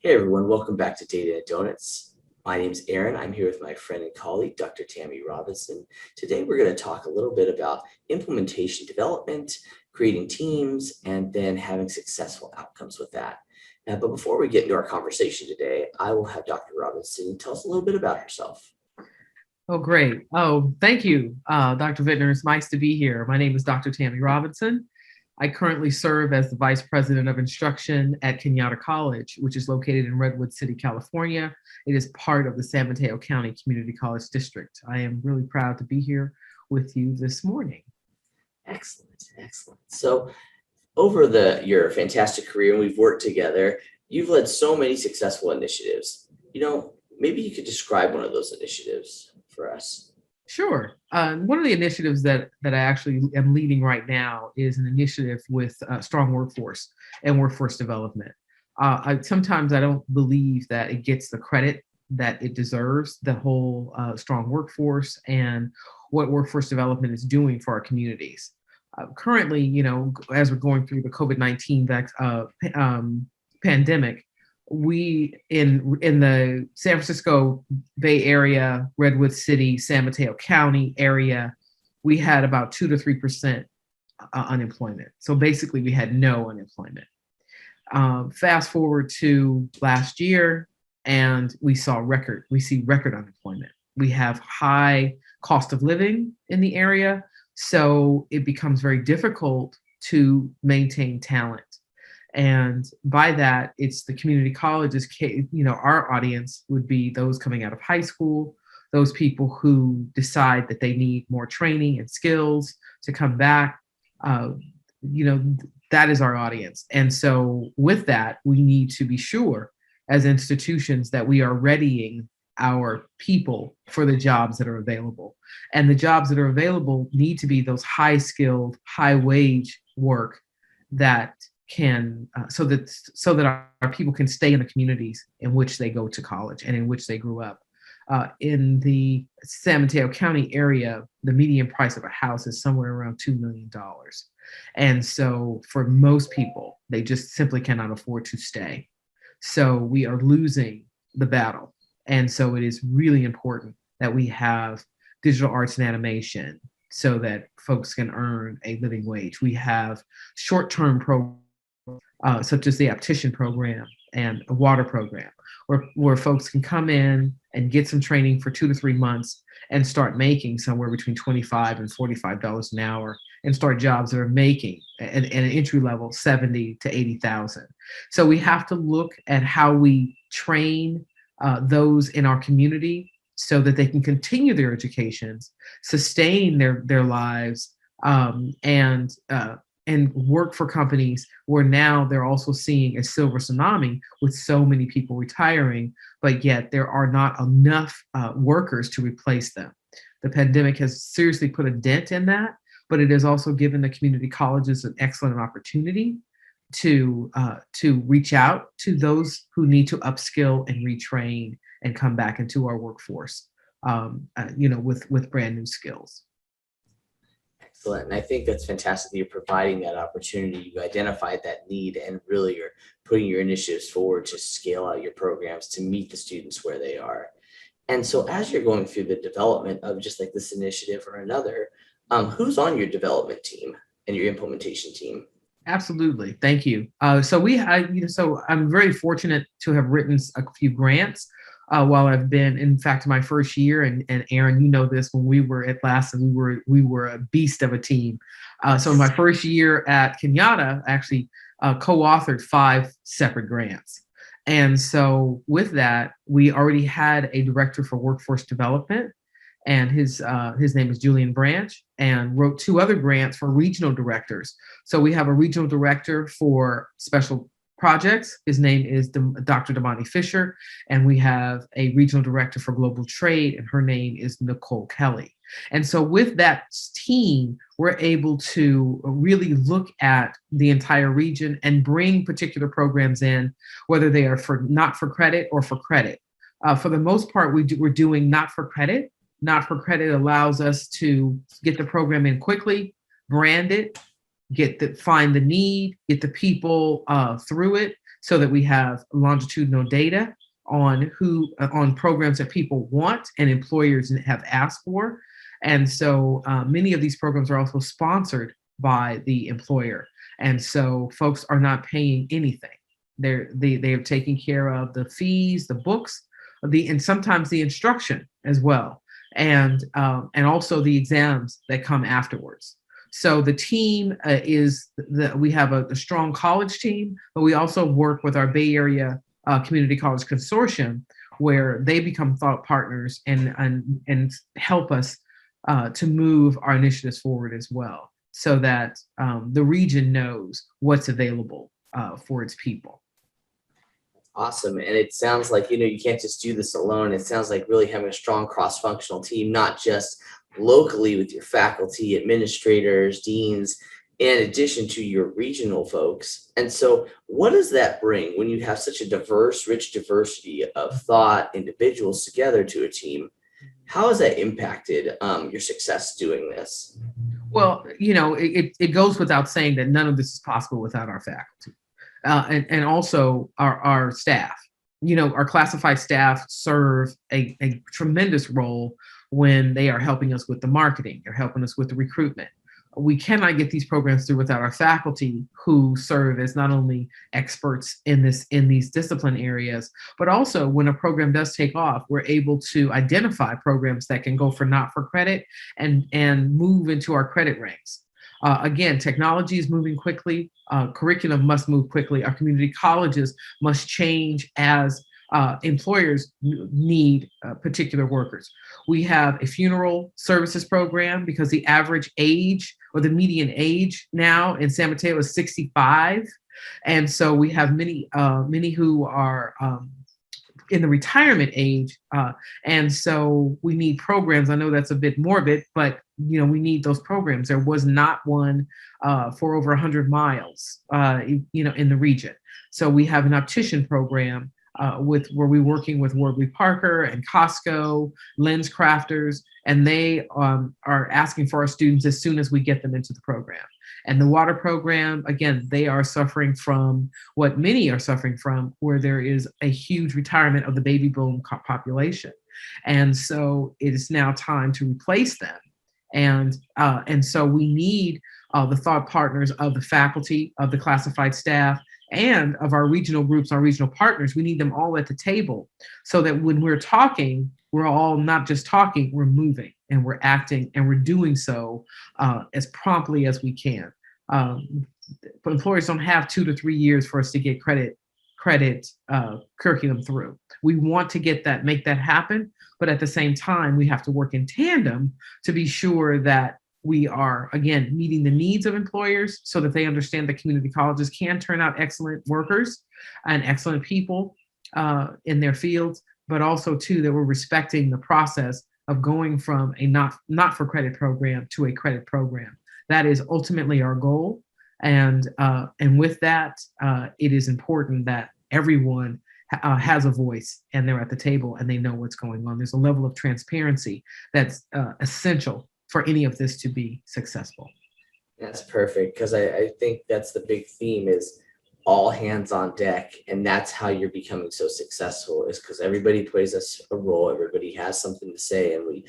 Hey everyone, welcome back to Data and Donuts. My name is Aaron. I'm here with my friend and colleague, Dr. Tammy Robinson. Today we're going to talk a little bit about implementation development, creating teams, and then having successful outcomes with that. But before we get into our conversation today, I will have Dr. Robinson tell us a little bit about herself. Oh, great. Oh, thank you, Dr. Vittner. It's nice to be here. My name is Dr. Tammy Robinson. I currently serve as the Vice President of Instruction at Kenyatta College, which is located in Redwood City, California. It is part of the San Mateo County Community College District. I am really proud to be here with you this morning. Excellent, excellent. So over your fantastic career, and we've worked together, you've led so many successful initiatives. Maybe you could describe one of those initiatives for us. Sure. One of the initiatives that I actually am leading right now is an initiative with strong workforce and workforce development. Sometimes I don't believe that it gets the credit that it deserves, the whole strong workforce and what workforce development is doing for our communities. Currently, as we're going through the COVID-19 pandemic, we in the San Francisco Bay Area, Redwood City, San Mateo County area, we had about 2 to 3% unemployment. So basically, we had no unemployment. Fast forward to last year, and we see record unemployment. We have high cost of living in the area, so it becomes very difficult to maintain talent. And by that, it's the community colleges, our audience would be those coming out of high school, those people who decide that they need more training and skills to come back. That is our audience. And so with that, we need to be sure as institutions that we are readying our people for the jobs that are available. And the jobs that are available need to be those high-skilled, high-wage work that can so that our people can stay in the communities in which they go to college and in which they grew up. In the San Mateo County area, the median price of a house is somewhere around $2 million. And so for most people, they just simply cannot afford to stay. So we are losing the battle. And so it is really important that we have digital arts and animation so that folks can earn a living wage. We have short-term programs such as the optician program and a water program, where folks can come in and get some training for 2 to 3 months and start making somewhere between $25 and $45 an hour and start jobs that are making at an entry level 70 to 80,000. So we have to look at how we train those in our community so that they can continue their educations, sustain their lives, and work for companies where now they're also seeing a silver tsunami with so many people retiring, but yet there are not enough workers to replace them. The pandemic has seriously put a dent in that, but it has also given the community colleges an excellent opportunity to reach out to those who need to upskill and retrain and come back into our workforce, with brand new skills. Excellent. And I think that's fantastic that you're providing that opportunity. You identified that need and really you're putting your initiatives forward to scale out your programs to meet the students where they are. And so as you're going through the development of just like this initiative or another, who's on your development team and your implementation team? Absolutely. Thank you. So I'm very fortunate to have written a few grants while I've been, in fact, my first year, and Aaron, you know this, when we were at Lassen, we were a beast of a team. So in my first year at Kenyatta, I actually co-authored 5 separate grants. And so with that, we already had a director for workforce development, and his name is Julian Branch, and wrote 2 other grants for regional directors. So we have a regional director for special projects. His name is Dr. Damani Fisher, and we have a regional director for global trade, and her name is Nicole Kelly. And so with that team, we're able to really look at the entire region and bring particular programs in, whether they are not for credit or for credit. For the most part, we're doing not for credit. Not for credit allows us to get the program in quickly, brand it, find the need, get the people through it, so that we have longitudinal data on on programs that people want and employers have asked for. And so many of these programs are also sponsored by the employer. And so folks are not paying anything. They are taking care of the fees, the books, and sometimes the instruction as well, and also the exams that come afterwards. So the team we have a strong college team, but we also work with our Bay Area Community College Consortium, where they become thought partners and help us to move our initiatives forward as well, so that the region knows what's available for its people. Awesome. And it sounds like, you can't just do this alone. It sounds like really having a strong cross-functional team, not just locally with your faculty, administrators, deans, in addition to your regional folks. And so what does that bring when you have such a rich diversity of thought individuals together to a team? How has that impacted your success doing this? Well, it goes without saying that none of this is possible without our faculty. And also our staff. Our classified staff serve a tremendous role when they are helping us with the marketing. They're helping us with the recruitment. We cannot get these programs through without our faculty, who serve as not only experts in these discipline areas, but also when a program does take off, we're able to identify programs that can go for not for credit and move into our credit ranks. Again, technology is moving quickly. Curriculum must move quickly. Our community colleges must change as employers need particular workers. We have a funeral services program because the average age or the median age now in San Mateo is 65. And so we have many who are in the retirement age. And so we need programs. I know that's a bit morbid, but we need those programs. There was not one for over 100 miles, in the region. So we have an optician program where we're working with Warby Parker and Costco, Lens Crafters, and they are asking for our students as soon as we get them into the program. And the water program, again, they are suffering from what many are suffering from, where there is a huge retirement of the baby boom population. And so it is now time to replace them. And so we need the thought partners of the faculty, of the classified staff, and of our regional groups, our regional partners. We need them all at the table so that when we're talking, we're all not just talking, we're moving and we're acting, and we're doing so as promptly as we can. Employers don't have 2 to 3 years for us to get credit curriculum through. We want to make that happen, but at the same time, we have to work in tandem to be sure that we are, again, meeting the needs of employers so that they understand that community colleges can turn out excellent workers and excellent people in their fields, but also too that we're respecting the process of going from a not for credit program to a credit program. That is ultimately our goal. And with that, it is important that everyone has a voice and they're at the table and they know what's going on. There's a level of transparency that's essential for any of this to be successful. That's perfect, because I think that's the big theme is all hands on deck, and that's how you're becoming so successful, is because everybody plays a role, everybody has something to say, and we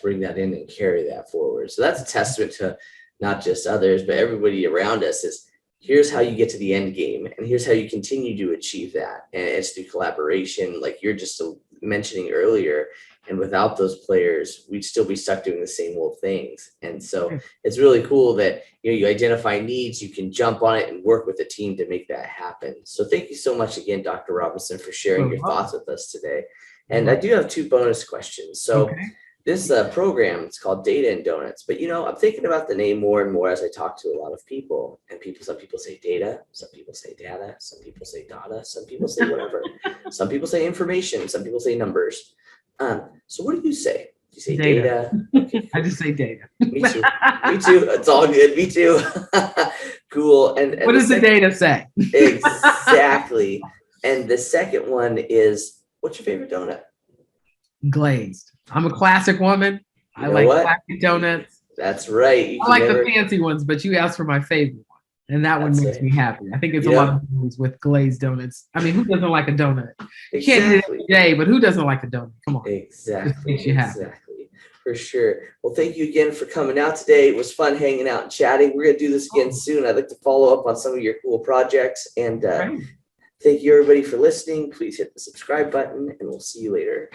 bring that in and carry that forward. So that's a testament to not just others, but everybody around us is, here's how you get to the end game, and here's how you continue to achieve that. And it's through collaboration, like you're just mentioning earlier. And without those players, we'd still be stuck doing the same old things. And so it's really cool that you identify needs, you can jump on it and work with the team to make that happen. So thank you so much again, Dr. Robinson, for sharing your thoughts with us today. And I do have 2 bonus questions. So this program, it's called Data and Donuts, but I'm thinking about the name more and more as I talk to a lot of people. And some people say data, some people say data, some people say data, some people say whatever. Some people say information, some people say numbers. So what do you say? Do you say data? Okay. I just say data. Me too. Me too. It's all good. Me too. Cool. And what does the data say? Exactly. And the second one is, what's your favorite donut? Glazed. I'm a classic woman. I like classic donuts. That's right. I like the fancy ones, but you asked for my favorite one. And that one That's makes it. me happy. I think it's a Yep. lot of families with glazed donuts. I mean, who doesn't like a donut? You can't eat it Exactly. every day, but who doesn't like a donut? Come on. Just Exactly. makes you happy. Exactly. For sure. Well, thank you again for coming out today. It was fun hanging out and chatting. We're going to do this again soon. I'd like to follow up on some of your cool projects. And Great. thank you, everybody, for listening. Please hit the subscribe button, and we'll see you later.